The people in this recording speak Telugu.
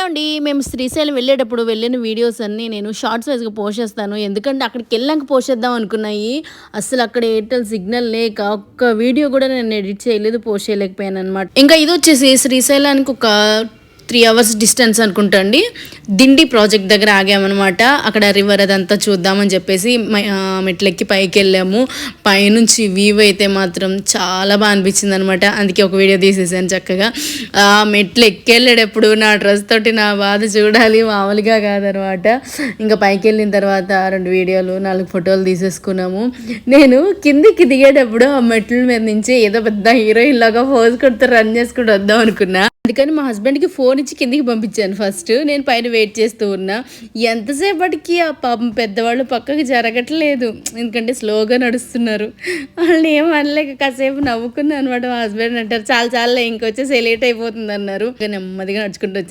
హలో అండి. మేము శ్రీశైలం వెళ్ళేటప్పుడు వెళ్ళిన వీడియోస్ అన్నీ నేను షార్ట్స్ వైజ్‌గా పోస్ట్ చేస్తాను. ఎందుకంటే అక్కడికెళ్ళాక పోస్ట్ చేద్దాం అనుకున్నాయి. అస్సలు అక్కడ ఎయిర్టెల్ సిగ్నల్ లేక ఒక్క వీడియో కూడా నేను ఎడిట్ చేయలేదు, పోస్ట్ చేయలేకపోయాననమాట. ఇంకా ఇదొచ్చేసి శ్రీశైలానికి ఒక 3 అవర్స్ డిస్టెన్స్ అనుకుంటా అండి. దిండి ప్రాజెక్ట్ దగ్గర ఆగామనమాట. అక్కడ రివర్ అదంతా చూద్దామని చెప్పేసి మెట్లెక్కి పైకెళ్ళాము. పైనుంచి వ్యూ అయితే మాత్రం చాలా బాగా అనిపించింది అనమాట. అందుకే ఒక వీడియో తీసేసాను చక్కగా. ఆ మెట్లు ఎక్కెళ్ళేటప్పుడు నా డ్రెస్ తోటి నా బాధ చూడాలి, మామూలుగా కాదనమాట. ఇంకా పైకి వెళ్ళిన తర్వాత 2 వీడియోలు 4 ఫోటోలు తీసేసుకున్నాము. నేను కిందికి దిగేటప్పుడు ఆ మెట్ల మీద నుంచి ఏదో పెద్ద హీరోయిన్ లాగా పోజ్ కొడుతూ రన్ చేసుకుంటూ వద్దాం అనుకున్నా. అందుకని మా హస్బెండ్కి ఫోన్ ఇచ్చి కిందికి పంపించాను ఫస్ట్. నేను పైన వెయిట్ చేస్తూ ఉన్నా. ఎంతసేపటికి ఆ పాపం పెద్దవాళ్ళు పక్కకి జరగట్లేదు, ఎందుకంటే స్లోగా నడుస్తున్నారు. వాళ్ళని ఏం అనలేక కాసేపు నవ్వుకున్నాను అనమాట. మా హస్బెండ్ అంటారు, చాలా చాలా ఇంకొచ్చేసి లేట్ అయిపోతుంది అన్నారు. నెమ్మదిగా నడుచుకుంటూ వచ్చేసి